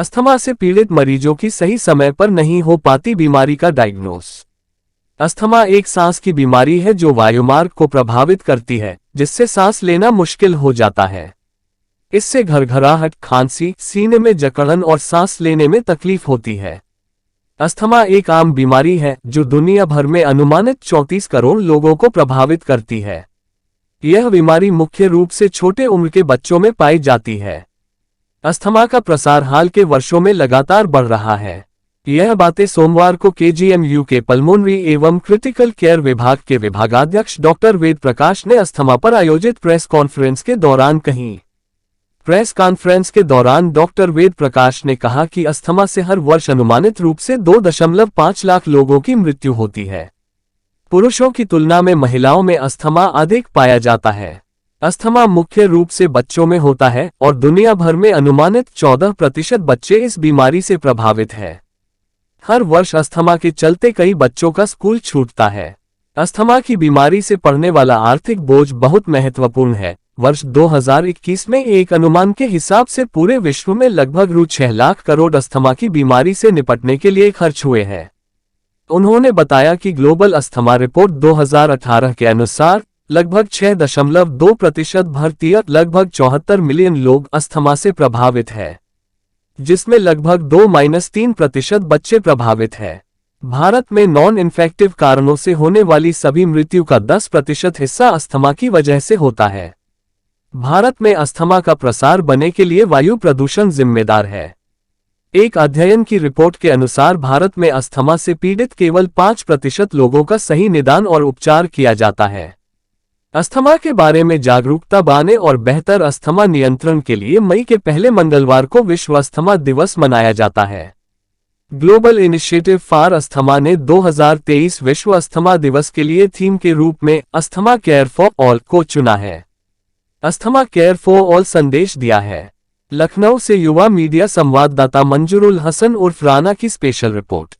Asthma से पीड़ित मरीजों की सही समय पर नहीं हो पाती बीमारी का डायग्नोस। अस्थमा एक सांस की बीमारी है जो वायुमार्ग को प्रभावित करती है, जिससे सांस लेना मुश्किल हो जाता है। इससे घरघराहट, खांसी, सीने में जकड़न और सांस लेने में तकलीफ होती है। अस्थमा एक आम बीमारी है जो दुनिया भर में अनुमानित 34 करोड़ लोगों को प्रभावित करती है। यह बीमारी मुख्य रूप से छोटे उम्र के बच्चों में पाई जाती है। अस्थमा का प्रसार हाल के वर्षों में लगातार बढ़ रहा है। यह बातें सोमवार को केजीएमयू के पल्मोनरी एवं क्रिटिकल केयर विभाग के विभागाध्यक्ष डॉक्टर वेद प्रकाश ने अस्थमा पर आयोजित प्रेस कॉन्फ्रेंस के दौरान कहीं। प्रेस कॉन्फ्रेंस के दौरान डॉक्टर वेद प्रकाश ने कहा कि अस्थमा से हर वर्ष अनुमानित रूप से 2.5 लाख लोगों की मृत्यु होती है। पुरुषों की तुलना में महिलाओं में अस्थमा अधिक पाया जाता है। अस्थमा मुख्य रूप से बच्चों में होता है और दुनिया भर में अनुमानित 14% बच्चे इस बीमारी से प्रभावित हैं। हर वर्ष अस्थमा के चलते कई बच्चों का स्कूल छूटता है। अस्थमा की बीमारी से पड़ने वाला आर्थिक बोझ बहुत महत्वपूर्ण है। वर्ष 2021 में एक अनुमान के हिसाब से पूरे विश्व में लगभग रु 6 लाख करोड़ अस्थमा की बीमारी से निपटने के लिए खर्च हुए हैं। उन्होंने बताया कि ग्लोबल अस्थमा रिपोर्ट 2018 के अनुसार लगभग 6.2% भारतीय, लगभग 74 मिलियन लोग अस्थमा से प्रभावित है, जिसमें लगभग 2-3% बच्चे प्रभावित हैं। भारत में नॉन इन्फेक्टिव कारणों से होने वाली सभी मृत्यु का 10% हिस्सा अस्थमा की वजह से होता है। भारत में अस्थमा का प्रसार बनने के लिए वायु प्रदूषण जिम्मेदार है। एक अध्ययन की रिपोर्ट के अनुसार भारत में अस्थमा से पीड़ित केवल 5% लोगों का सही निदान और उपचार किया जाता है। अस्थमा के बारे में जागरूकता बढ़ाने और बेहतर अस्थमा नियंत्रण के लिए मई के पहले मंगलवार को विश्व अस्थमा दिवस मनाया जाता है। ग्लोबल इनिशिएटिव फॉर अस्थमा ने 2023 विश्व अस्थमा दिवस के लिए थीम के रूप में अस्थमा केयर फॉर ऑल को चुना है। अस्थमा केयर फॉर ऑल संदेश दिया है। लखनऊ से युवा मीडिया संवाददाता मंजूरुल हसन उर्फ राना की स्पेशल रिपोर्ट।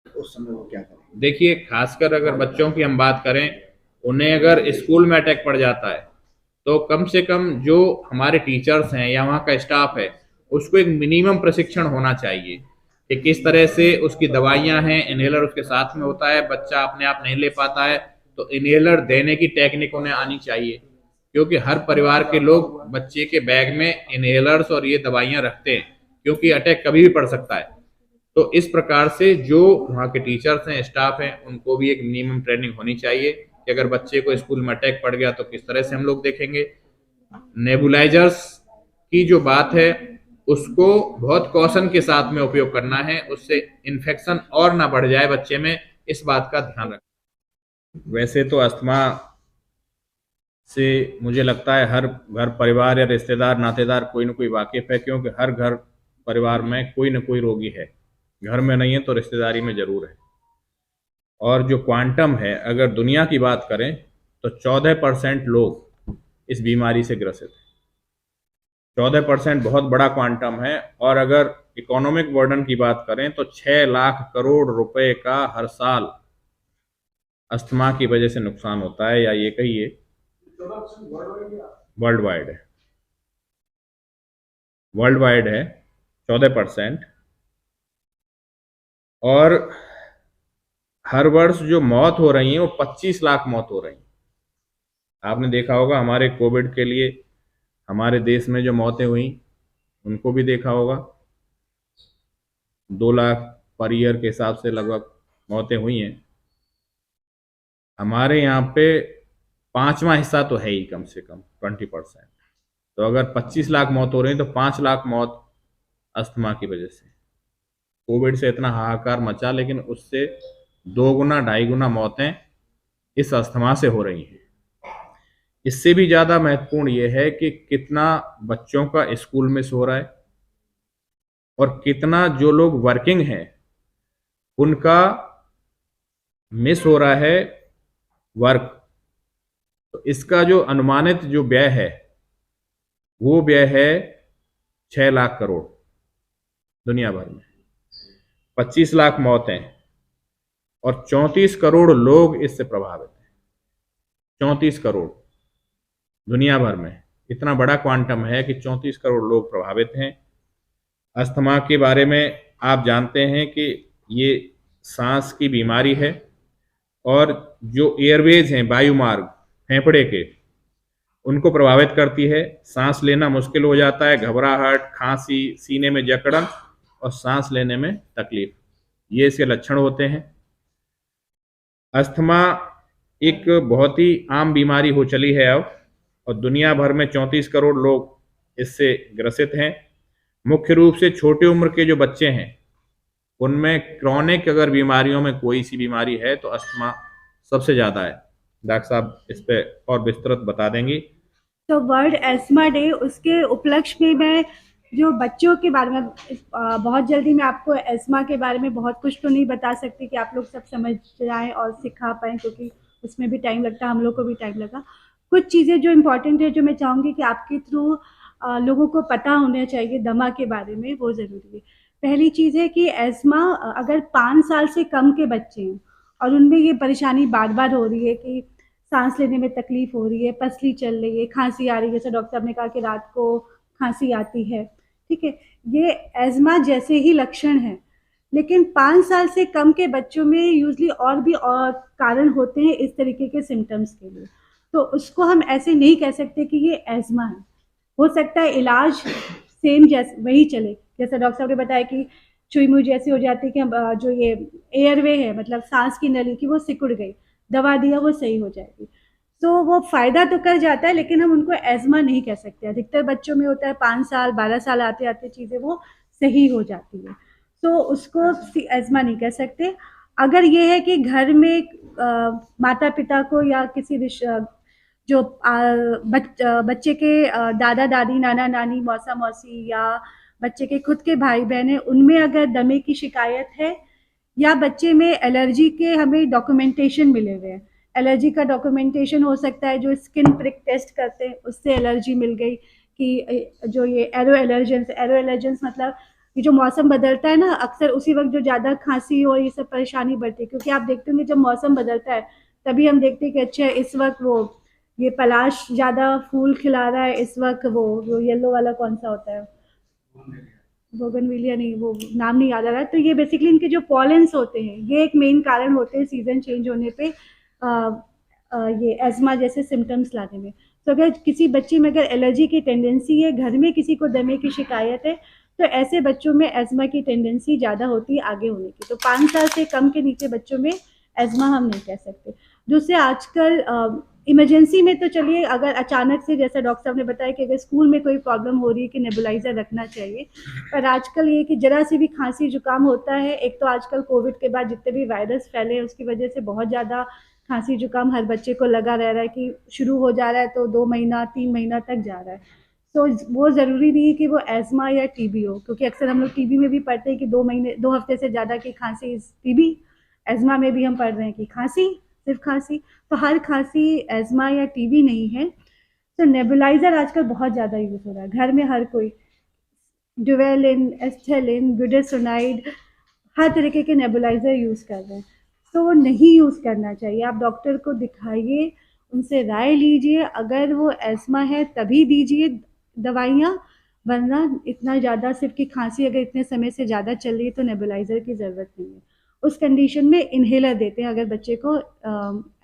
उस समय वो क्या करें? देखिए, खासकर अगर बच्चों की हम बात करें, उन्हें अगर स्कूल में अटैक पड़ जाता है तो कम से कम जो हमारे टीचर्स हैं या वहाँ का स्टाफ है, उसको एक मिनिमम प्रशिक्षण होना चाहिए कि किस तरह से उसकी दवाइयाँ हैं, इनहेलर उसके साथ में होता है, बच्चा अपने आप नहीं ले पाता है तो इनहेलर देने की टेक्निक उन्हें आनी चाहिए, क्योंकि हर परिवार के लोग बच्चे के बैग में इनहेलर्स और ये दवाइयाँ रखते हैं, क्योंकि अटैक कभी भी पड़ सकता है। तो इस प्रकार से जो वहाँ के टीचर्स हैं, स्टाफ हैं, उनको भी एक मिनिमम ट्रेनिंग होनी चाहिए कि अगर बच्चे को स्कूल में अटैक पड़ गया तो किस तरह से हम लोग देखेंगे। नेबुलाइजर्स की जो बात है उसको बहुत कॉशन के साथ में उपयोग करना है, उससे इन्फेक्शन और ना बढ़ जाए बच्चे में, इस बात का ध्यान रखें। वैसे तो अस्थमा से मुझे लगता है हर घर परिवार या रिश्तेदार नातेदार कोई न कोई वाकिफ है, क्योंकि हर घर परिवार में कोई न कोई रोगी है। घर में नहीं है तो रिश्तेदारी में जरूर है। और जो क्वांटम है, अगर दुनिया की बात करें तो 14% लोग इस बीमारी से ग्रसित हैं। 14% बहुत बड़ा क्वांटम है। और अगर इकोनॉमिक बर्डन की बात करें तो 6 लाख करोड़ रुपए का हर साल अस्थमा की वजह से नुकसान होता है, या ये कहिए वर्ल्ड वाइड है। वर्ल्ड वाइड है 14%। और हर वर्ष जो मौत हो रही है वो 25 लाख मौत हो रही है। आपने देखा होगा हमारे कोविड के लिए हमारे देश में जो मौतें हुई उनको भी देखा होगा, 2 लाख पर ईयर के हिसाब से लगभग मौतें हुई हैं। हमारे यहाँ पे 5वां हिस्सा तो है ही, कम से कम 20%। तो अगर 25 लाख मौत हो रही है तो 5 लाख मौत अस्थमा की वजह से। कोविड से इतना हाहाकार मचा, लेकिन उससे 2 गुना 2.5 गुना मौतें इस अस्थमा से हो रही हैं। इससे भी ज़्यादा महत्वपूर्ण यह है कि कितना बच्चों का स्कूल मिस हो रहा है और कितना जो लोग वर्किंग हैं उनका मिस हो रहा है वर्क। तो इसका जो अनुमानित जो व्यय है वो व्यय है 6 लाख करोड़ दुनिया भर में। 25 लाख मौतें और 34 करोड़ लोग इससे प्रभावित हैं। 34 करोड़ दुनिया भर में, इतना बड़ा क्वांटम है कि 34 करोड़ लोग प्रभावित हैं। अस्थमा के बारे में आप जानते हैं कि ये सांस की बीमारी है और जो एयरवेज हैं, वायुमार्ग फेफड़े के, उनको प्रभावित करती है। सांस लेना मुश्किल हो जाता है, घबराहट, खांसी, सीने में जकड़न और सांस लेने में तकलीफ, ये इसके लक्षण होते हैं। अस्थमा एक बहुत ही आम बीमारी हो चली है अब, और दुनिया भर में 34 करोड़ लोग इससे ग्रसित हैं। मुख्य रूप से छोटी उम्र के जो बच्चे हैं उनमें क्रॉनिक अगर बीमारियों में कोई सी बीमारी है तो अस्थमा सबसे ज़्यादा है। डॉक्टर साहब इस पे और विस्तृत बता देंगी। तो वर्ल्ड एस्मा डे, उसके उपलक्ष्य में मैं जो बच्चों के बारे में बहुत जल्दी मैं आपको एस्मा के बारे में बहुत कुछ तो नहीं बता सकती कि आप लोग सब समझ जाएं और सिखा पाएँ, क्योंकि उसमें भी टाइम लगता है, हम लोग को भी टाइम लगा। कुछ चीज़ें जो इम्पोर्टेंट है जो मैं चाहूँगी कि आपके थ्रू लोगों को पता होना चाहिए दमा के बारे में, वो ज़रूरी है। पहली चीज़ है कि एस्मा अगर 5 साल से कम के बच्चे हैं और उनमें ये परेशानी बार बार हो रही है कि सांस लेने में तकलीफ हो रही है, पसली चल रही है, खांसी आ रही है, जैसे डॉक्टर साहब ने कहा कि रात को खांसी आती है, ठीक है, ये एस्मा जैसे ही लक्षण हैं। लेकिन 5 साल से कम के बच्चों में यूजली और भी और कारण होते हैं इस तरीके के सिम्टम्स के लिए, तो उसको हम ऐसे नहीं कह सकते कि ये एस्मा है। हो सकता है इलाज सेम जैसे वही चले, जैसे डॉक्टर साहब ने बताया कि चुई मुई जैसी हो जाती है कि जो ये एयरवे है, मतलब सांस की नली की, वो सिकुड़ गई, दवा दिया वो सही हो जाएगी, तो वो फ़ायदा तो कर जाता है, लेकिन हम उनको एस्मा नहीं कह सकते। अधिकतर बच्चों में होता है 5 साल 12 साल आते आते चीज़ें वो सही हो जाती है, तो उसको एस्मा नहीं कह सकते। अगर ये है कि घर में माता पिता को या किसी जो बच्चे के दादा दादी, नाना नानी, मौसा मौसी या बच्चे के खुद के भाई बहन हैं, उनमें अगर दमे की शिकायत है या बच्चे में एलर्जी के हमें डॉक्यूमेंटेशन मिले हुए हैं, एलर्जी का डॉक्यूमेंटेशन हो सकता है जो स्किन प्रिक टेस्ट करते हैं उससे एलर्जी मिल गई, कि जो ये एरो एलर्जेंस मतलब ये जो मौसम बदलता है ना, अक्सर उसी वक्त जो ज़्यादा खांसी और ये सब परेशानी बढ़ती है, क्योंकि आप देखते होंगे जब मौसम बदलता है तभी हम देखते हैं कि अच्छा इस वक्त वो ये पलाश ज़्यादा फूल खिला रहा है, इस वक्त वो येलो वाला कौन सा होता है, बोगनविलिया नहीं, वो नाम नहीं याद आ रहा है। तो ये बेसिकली इनके जो पॉलेंस होते हैं ये एक मेन कारण होते हैं सीजन चेंज होने पे ये एस्मा जैसे सिम्टम्स लाने में। तो अगर किसी बच्चे में अगर एलर्जी की टेंडेंसी है, घर में किसी को दमे की शिकायत है, तो ऐसे बच्चों में एस्मा की टेंडेंसी ज़्यादा होती है आगे होने की। तो 5 साल से कम के नीचे बच्चों में एस्मा हम नहीं कह सकते। दूसरे आजकल इमरजेंसी में तो चलिए, अगर अचानक से जैसा डॉक्टर साहब ने बताया कि अगर स्कूल में कोई प्रॉब्लम हो रही है कि नेबुलाइज़र रखना चाहिए, पर आजकल ये कि ज़रा सी भी खांसी जुकाम होता है, एक तो आजकल कोविड के बाद जितने भी वायरस फैले हैं उसकी वजह से बहुत ज़्यादा खांसी जुकाम हर बच्चे को लगा रह रहा है, कि शुरू हो जा रहा है तो 2 महीना 3 महीना तक जा रहा है। तो वो ज़रूरी नहीं है कि वो एस्मा या टीबी हो, क्योंकि अक्सर हम लोग टीबी में भी पढ़ते हैं कि 2 हफ्ते से ज़्यादा की खांसी टीबी, एस्मा में भी हम पढ़ रहे हैं कि खांसी, सिर्फ खांसी। तो हर खांसी एस्मा या टीबी नहीं है। तो नेबुलाइज़र आजकल बहुत ज़्यादा यूज़ हो रहा है, घर में हर कोई ड्यूवेलिन, एस्थेलिन, बुटासोनाइड, हर तरीके के नेबुलाइज़र यूज़ कर रहे हैं, तो वो नहीं यूज़ करना चाहिए। आप डॉक्टर को दिखाइए, उनसे राय लीजिए, अगर वो एस्मा है तभी दीजिए दवाइयाँ, वरना इतना ज़्यादा सिर्फ कि खांसी अगर इतने समय से ज़्यादा चल रही है तो नेबुलाइज़र की ज़रूरत नहीं है। उस कंडीशन में इन्हेलर देते हैं अगर बच्चे को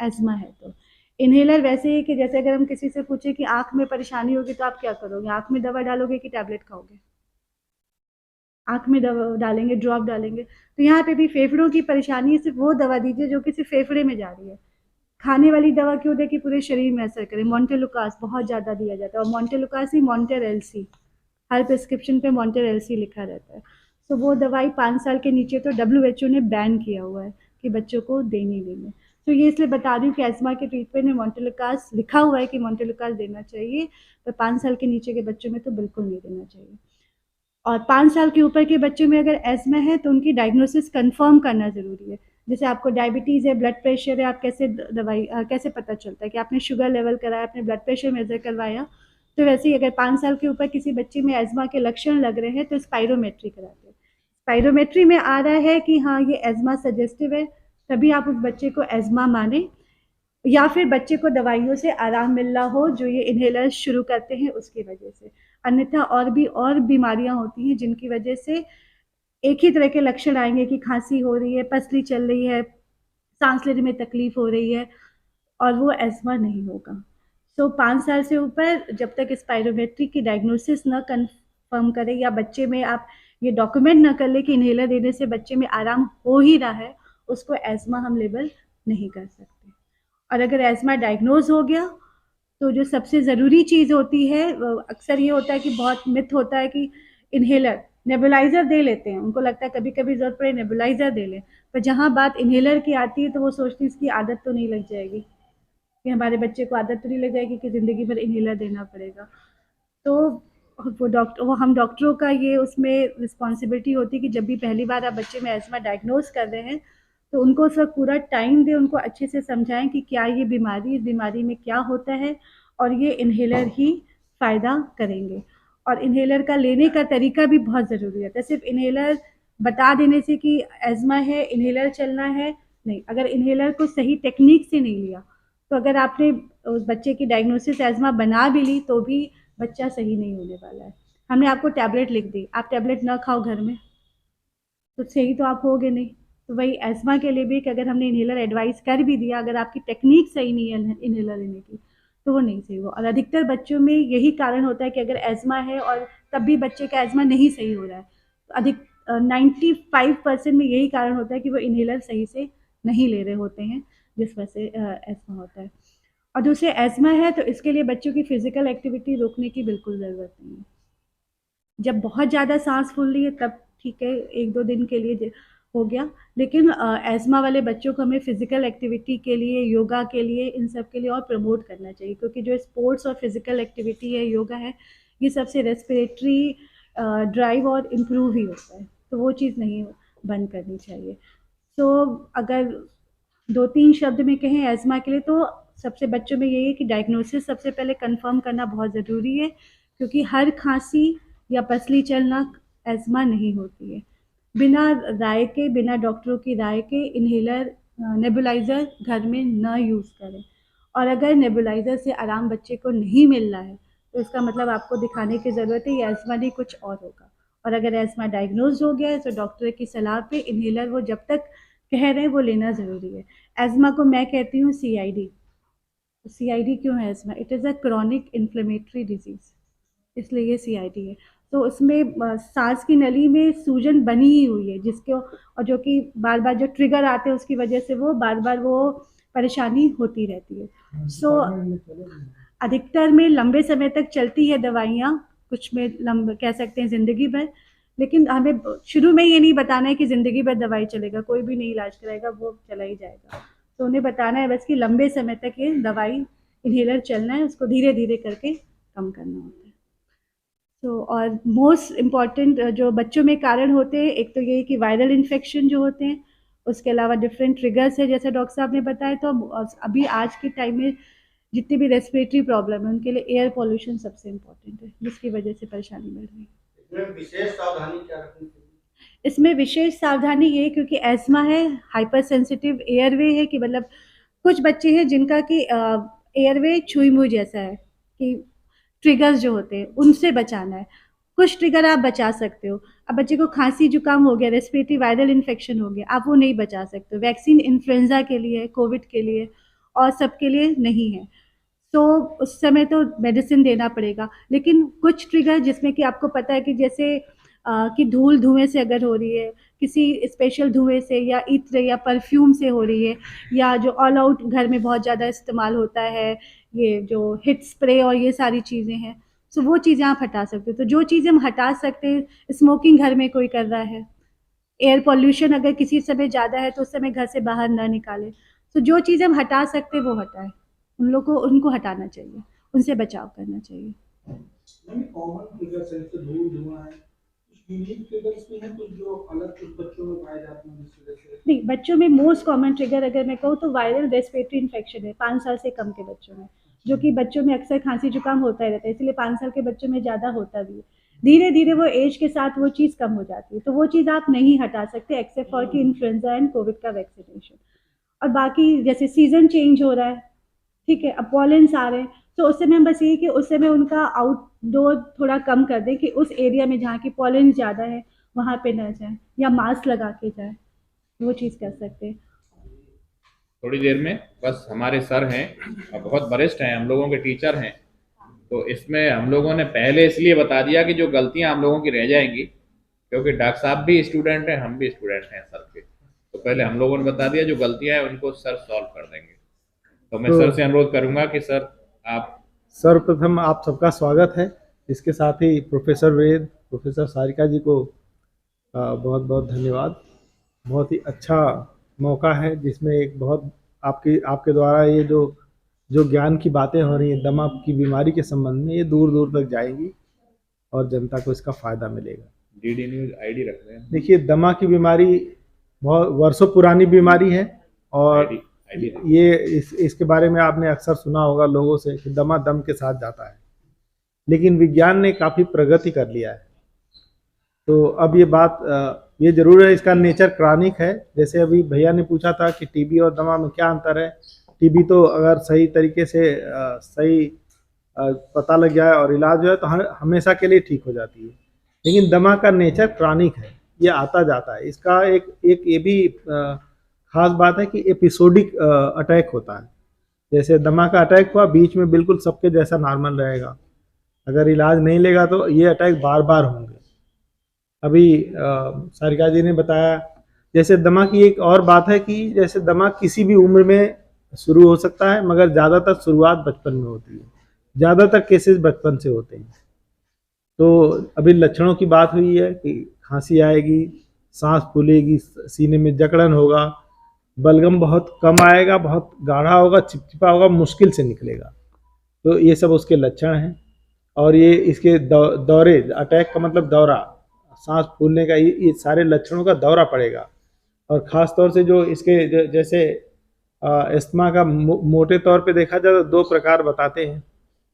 एस्मा है तो। इन्हेलर वैसे ही कि जैसे अगर हम किसी से पूछें कि आँख में परेशानी होगी तो आप क्या करोगे, आँख में दवा डालोगे कि टैबलेट खाओगे? आँख में दवा डालेंगे, ड्रॉप डालेंगे। तो यहाँ पे भी फेफड़ों की परेशानी है, सिर्फ वो दवा दीजिए जो कि सिर्फ फेफड़े में जा रही है। खाने वाली दवा क्यों दें कि पूरे शरीर में असर करे। मोंटेलुकास बहुत ज़्यादा दिया जाता है, और मोंटेलुकास ही मॉन्टेर एलसी, हर प्रिस्क्रिप्शन पे मॉन्टेर एलसी लिखा रहता है। तो वो दवाई 5 साल के नीचे तो WHO ने बैन किया हुआ है कि बच्चों को देनी नहीं है। तो ये इसलिए बता रही हूँ कि एस्मा के ट्रीटमेंट में मोंटेलुकास लिखा हुआ है कि मोंटेलुकास देना चाहिए, पर 5 साल के नीचे के बच्चों में तो बिल्कुल नहीं देना चाहिए। और 5 साल के ऊपर के बच्चों में अगर एस्मा है तो उनकी डायग्नोसिस कंफर्म करना ज़रूरी है। जैसे आपको डायबिटीज़ है, ब्लड प्रेशर है, आप कैसे कैसे पता चलता है कि आपने शुगर लेवल कराया, आपने ब्लड प्रेशर मेज़र करवाया। तो वैसे ही अगर 5 साल के ऊपर किसी बच्चे में एस्मा के लक्षण लग रहे हैं तो स्पाइरोमेट्री कराते हैं। स्पाइरोमेट्री में आ रहा है कि हाँ ये एस्मा सजेस्टिव है, तभी आप उस बच्चे को एस्मा माने, या फिर बच्चे को दवाइयों से आराम मिल रहा हो जो ये इन्हेलर शुरू करते हैं उसकी वजह से। अन्यथा और बीमारियां होती हैं जिनकी वजह से एक ही तरह के लक्षण आएंगे कि खांसी हो रही है, पसली चल रही है, सांस लेने में तकलीफ हो रही है, और वो एस्मा नहीं होगा। सो 5 साल से ऊपर जब तक स्पायरोमेट्री की डायग्नोसिस न कंफर्म करें या बच्चे में आप ये डॉक्यूमेंट न कर ले कि इन्हेलर देने से बच्चे में आराम हो ही रहा है, उसको एस्मा हम लेबल नहीं कर सकते। और अगर एस्मा डायग्नोज हो गया तो जो सबसे ज़रूरी चीज़ होती है, अक्सर ये होता है कि बहुत मिथ होता है कि इन्हेलर नेबुलाइज़र दे लेते हैं, उनको लगता है कभी कभी ज़रूरत पड़े नेबुलाइज़र दे लें, पर जहाँ बात इन्हेलर की आती है तो वो सोचती है इसकी आदत तो नहीं लग जाएगी, कि हमारे बच्चे को आदत तो नहीं लग जाएगी कि ज़िंदगी भर इन्हेलर देना पड़ेगा। तो वो हम डॉक्टरों का ये उसमें रिस्पॉन्सिबिलिटी होती है कि जब भी पहली बार आप बच्चे में एस्मा डायग्नोज कर रहे हैं तो उनको उस वक्त पूरा टाइम दें, उनको अच्छे से समझाएं कि क्या ये बीमारी, इस बीमारी में क्या होता है और ये इन्हेलर ही फ़ायदा करेंगे। और इन्हेलर का लेने का तरीका भी बहुत ज़रूरी होता है। सिर्फ इन्हेलर बता देने से कि एस्मा है, इन्हेलर चलना है, नहीं। अगर इन्हेलर को सही टेक्निक से नहीं लिया तो अगर आपने उस बच्चे की डायग्नोसिस एस्मा बना भी ली तो भी बच्चा सही नहीं होने वाला है। हमने आपको टैबलेट लिख दी, आप टैबलेट ना खाओ घर में तो सही तो आप होगे नहीं। तो वही एस्मा के लिए भी कि अगर हमने इन्हेलर एडवाइस कर भी दिया, अगर आपकी टेक्निक सही नहीं है इन्हेलर लेने की तो वो नहीं सही हो। और अधिकतर बच्चों में यही कारण होता है कि अगर एस्मा है और तब भी बच्चे का एस्मा नहीं सही हो रहा है, तो अधिक 95% में यही कारण होता है कि वो इन्हेलर सही से नहीं ले रहे होते हैं, जिस वजह से एस्मा होता है। और दूसरे एस्मा है तो इसके लिए बच्चों की फिजिकल एक्टिविटी रोकने की बिल्कुल ज़रूरत नहीं है। जब बहुत ज़्यादा सांस फूल रही है तब ठीक है, 1-2 दिन के लिए हो गया, लेकिन एस्मा वाले बच्चों को हमें फिजिकल एक्टिविटी के लिए, योगा के लिए, इन सब के लिए और प्रमोट करना चाहिए, क्योंकि जो स्पोर्ट्स और फिजिकल एक्टिविटी है, योगा है, ये सबसे रेस्पिरेटरी ड्राइव और इम्प्रूव ही होता है, तो वो चीज़ नहीं बंद करनी चाहिए। तो अगर 2-3 शब्द में कहें एस्मा के लिए तो सबसे बच्चों में यही है कि डायग्नोसिस सबसे पहले कंफर्म करना बहुत ज़रूरी है, क्योंकि हर खांसी या पसली चलना एस्मा नहीं होती है। बिना राय के, बिना डॉक्टरों की राय के इन्हेलर नेबुलाइज़र घर में ना यूज़ करें। और अगर नेबुलाइज़र से आराम बच्चे को नहीं मिल रहा है तो इसका मतलब आपको दिखाने की ज़रूरत है, ये एस्मा नहीं कुछ और होगा। और अगर एस्मा डायग्नोज हो गया है तो डॉक्टर की सलाह पे इन्हेलर वो जब तक कह रहे हैं वो लेना ज़रूरी है। एस्मा को मैं कहती हूँ CID। CID क्यों है ESMA? It is a chronic inflammatory disease, इसलिए ये CID है। तो उसमें सांस की नली में सूजन बनी ही हुई है, जिसको और जो कि बार बार जो ट्रिगर आते हैं उसकी वजह से वो बार बार वो परेशानी होती रहती है। सो अधिकतर में लंबे समय तक चलती है दवाइयाँ, कुछ में कह सकते हैं ज़िंदगी भर, लेकिन हमें शुरू में ये नहीं बताना है कि ज़िंदगी भर दवाई चलेगा, कोई भी नहीं इलाज कराएगा, वो चला ही जाएगा। तो उन्हें बताना है बस कि लंबे समय तक ये दवाई इन्हेलर चलना है, उसको धीरे धीरे करके कम करना होता है। तो और मोस्ट इम्पॉर्टेंट जो बच्चों में कारण होते हैं, एक तो ये कि वायरल इन्फेक्शन जो होते हैं, उसके अलावा डिफरेंट ट्रिगर्स है जैसे डॉक्टर साहब ने बताया। तो अभी आज के टाइम में जितनी भी रेस्पिरेटरी प्रॉब्लम है उनके लिए एयर पॉल्यूशन सबसे इम्पोर्टेंट है, जिसकी वजह से परेशानी बढ़ रही है। इसमें विशेष सावधानी क्या रखनी चाहिए? इसमें विशेष सावधानी ये, क्योंकि एस्मा है, हाइपर सेंसिटिव एयरवे है, कि मतलब कुछ बच्चे हैं जिनका कि एयरवे छुई मुई जैसा है, कि ट्रिगर्स जो होते हैं उनसे बचाना है। कुछ ट्रिगर आप बचा सकते हो। अब बच्चे को खांसी जुकाम हो गया, रेस्पिरेटरी वायरल इन्फेक्शन हो गया, आप वो नहीं बचा सकते हो। वैक्सीन इन्फ्लुएंजा के लिए, कोविड के लिए और सबके लिए नहीं है, तो उस समय तो मेडिसिन देना पड़ेगा। लेकिन कुछ ट्रिगर जिसमें कि आपको पता है कि जैसे कि धूल धुएं से अगर हो रही है, किसी स्पेशल धुएं से या इत्र या परफ्यूम से हो रही है, या जो ऑल आउट घर में बहुत ज़्यादा इस्तेमाल होता है, ये जो हिट स्प्रे और ये सारी चीज़ें हैं, तो वो चीज़ें आप हटा सकते हो। तो जो चीज़ें हम हटा सकते हैं, स्मोकिंग घर में कोई कर रहा है, एयर पॉल्यूशन अगर किसी समय ज़्यादा है तो उस समय घर से बाहर ना निकालें। तो जो चीज़ें हम हटा सकते हैं वो हटाएं, उनको हटाना चाहिए, उनसे बचाव करना चाहिए। कॉमन ट्रिगर्स है, जैसे धूल धुआं है, कुछ यूनिक ट्रिगर्स भी हैं कुछ जो अलग कुछ बच्चों में पाए जाते हैं जिस वजह से? नहीं, बच्चों में मोस्ट कॉमन ट्रिगर अगर मैं कहूँ तो वायरल रेस्पिरेटरी इन्फेक्शन है 5 साल से कम के बच्चों में, जो कि बच्चों में अक्सर खांसी जुकाम होता ही रहता है, इसलिए 5 साल के बच्चों में ज़्यादा होता भी है। धीरे धीरे वो एज के साथ वो चीज़ कम हो जाती है, तो वो चीज़ आप नहीं हटा सकते एक्सेप्ट फॉर कि इन्फ्लुएंजा एंड कोविड का वैक्सीनेशन। और बाकी जैसे सीजन चेंज हो रहा है, ठीक है, अब पॉलेंस आ रहे हैं, तो उस समय हम बस ये कि उस समय उनका डोज थोड़ा कम कर दें कि उस एरिया में जहाँ की पॉलन ज़्यादा है वहाँ पे न जाए, या मास्क लगा के जाए, वो चीज़ कर सकते हैं। थोड़ी देर में बस हमारे सर हैं और बहुत वरिष्ठ हैं, हम लोगों के टीचर हैं, तो इसमें हम लोगों ने पहले इसलिए बता दिया कि जो गलतियां हम लोगों की रह जाएंगी, क्योंकि डॉक्टर साहब भी स्टूडेंट हैं, हम भी स्टूडेंट हैं सर के, तो पहले हम लोगों ने बता दिया जो गलतियां हैं उनको सर सॉल्व कर देंगे। तो मैं सर से अनुरोध करूंगा कि सर आप। सर्वप्रथम आप सबका स्वागत है। इसके साथ ही प्रोफेसर वेद, प्रोफेसर सारिका जी को बहुत बहुत धन्यवाद। बहुत ही अच्छा मौका है जिसमें एक बहुत आपके द्वारा ये जो ज्ञान की बातें हो रही हैं दमा की बीमारी के संबंध में, ये दूर दूर तक जाएंगी और जनता को इसका फ़ायदा मिलेगा। डीडी न्यूज़ आईडी रख रहे हैं। देखिए, दमा की बीमारी बहुत वर्षों पुरानी बीमारी है और ये इसके बारे में आपने अक्सर सुना होगा लोगों से कि दमा दम के साथ जाता है, लेकिन विज्ञान ने काफ़ी प्रगति कर लिया है। तो अब ये जरूर है, इसका नेचर क्रॉनिक है। जैसे अभी भैया ने पूछा था कि टीबी और दमा में क्या अंतर है। टीबी तो अगर सही तरीके से सही पता लग जाए और इलाज हो तो हमेशा के लिए ठीक हो जाती है, लेकिन दमा का नेचर क्रॉनिक है, ये आता जाता है। इसका एक ये भी खास बात है कि एपिसोडिक अटैक होता है। जैसे दमा का अटैक हुआ, बीच में बिल्कुल सबके जैसा नॉर्मल रहेगा, अगर इलाज नहीं लेगा तो ये अटैक बार बार होंगे। अभी सारिका जी ने बताया, जैसे दमा की एक और बात है कि जैसे दमा किसी भी उम्र में शुरू हो सकता है, मगर ज़्यादातर शुरुआत बचपन में होती है, ज़्यादातर केसेस बचपन से होते हैं। तो अभी लक्षणों की बात हुई है कि खांसी आएगी, सांस फूलेगी, सीने में जकड़न होगा, बलगम बहुत कम आएगा, बहुत गाढ़ा होगा, चिपचिपा होगा, मुश्किल से निकलेगा। तो ये सब उसके लक्षण हैं। और ये इसके दौरे, अटैक का मतलब दौरा, सांस फूलने का, ये सारे लक्षणों का दौरा पड़ेगा। और ख़ास तौर से जो इसके जैसे अस्थमा का मोटे तौर पे देखा जाए तो दो प्रकार बताते हैं,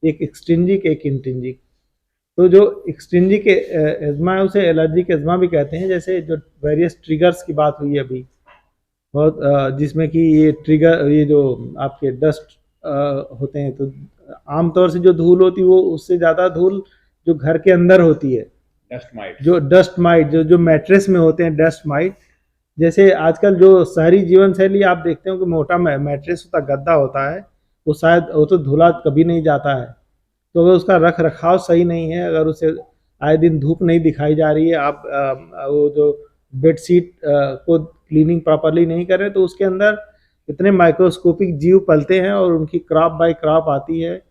एक एक्सट्रिंजिक, एक इंट्रिंजिक। तो जो एक्सट्रिंजिक एज्मा है उसे एलर्जिक एज्मा भी कहते हैं। जैसे जो वेरियस ट्रिगर्स की बात हुई अभी बहुत, जिसमें कि ये ट्रिगर, ये जो आपके डस्ट होते हैं, तो आमतौर से जो धूल होती है वो उससे ज़्यादा धूल जो घर के अंदर होती है, डस्ट माइट जो मैट्रेस में होते हैं, डस्ट माइट। जैसे आजकल जो शहरी जीवन शैली आप देखते हो कि मोटा मैट्रेस होता, गद्दा होता है, वो शायद वो तो धुला कभी नहीं जाता है। तो अगर उसका रख रखाव सही नहीं है, अगर उसे आए दिन धूप नहीं दिखाई जा रही है, आप वो जो बेडशीट को क्लीनिंग प्रॉपरली नहीं कर रहे, तो उसके अंदर इतने माइक्रोस्कोपिक जीव पलते हैं और उनकी क्रॉप बाय क्रॉप आती है,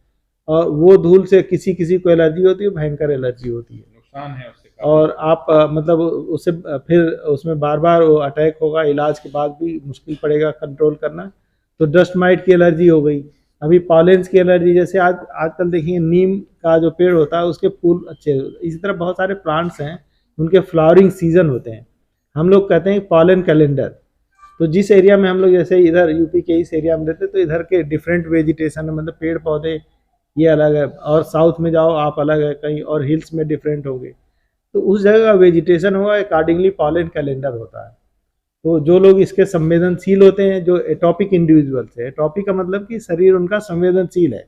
और वो धूल से किसी को एलर्जी होती है, भयंकर एलर्जी होती है, नुकसान है उससे। और आप मतलब उसे फिर उसमें बार बार वो अटैक होगा, इलाज के बाद भी मुश्किल पड़ेगा कंट्रोल करना। तो डस्ट माइट की एलर्जी हो गई। अभी पॉलेंस की एलर्जी, जैसे आजकल देखिए नीम का जो पेड़ होता है उसके फूल अच्छे, इसी तरह बहुत सारे प्लांट्स हैं उनके फ्लावरिंग सीजन होते हैं। हम लोग कहते हैं पॉलन कैलेंडर। तो जिस एरिया में हम लोग, जैसे इधर यूपी के इस एरिया में रहते, तो इधर के डिफरेंट वेजिटेशन, मतलब पेड़ पौधे ये अलग है, और साउथ में जाओ आप अलग है कहीं, और हिल्स में डिफरेंट होंगे, तो उस जगह का वेजिटेशन होगा, अकॉर्डिंगली पॉलन कैलेंडर होता है। तो जो लोग इसके संवेदनशील होते हैं, जो एटॉपिक इंडिविजुअल्स है, एटॉपिक का मतलब कि शरीर उनका संवेदनशील है,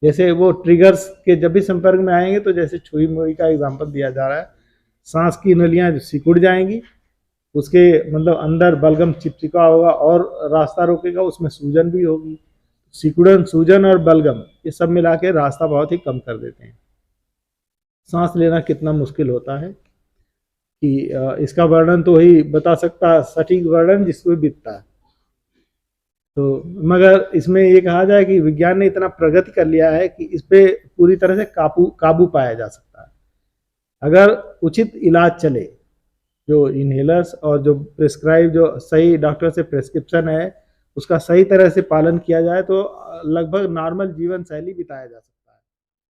जैसे वो ट्रिगर्स के जब भी संपर्क में आएंगे, तो जैसे छुई मुई का एग्जांपल दिया जा रहा है, सांस की नलियां सिकुड़ जाएंगी, उसके मतलब अंदर बलगम चिपचिपा होगा और रास्ता रोकेगा, उसमें सूजन भी होगी। सिकुड़न, सूजन और बलगम ये सब मिला के रास्ता बहुत ही कम कर देते हैं। सांस लेना कितना मुश्किल होता है कि इसका वर्णन तो वही बता सकता, सटीक वर्णन जिसको बीतता है। तो मगर इसमें ये कहा जाए कि विज्ञान ने इतना प्रगति कर लिया है कि इस पे पूरी तरह से काबू पाया जा सकता है, अगर उचित इलाज चले। जो इनहेलर्स और जो प्रिस्क्राइब, जो सही डॉक्टर से प्रेस्क्रिप्शन है, उसका सही तरह से पालन किया जाए तो लगभग नॉर्मल जीवन शैली बिताया जा सकता है।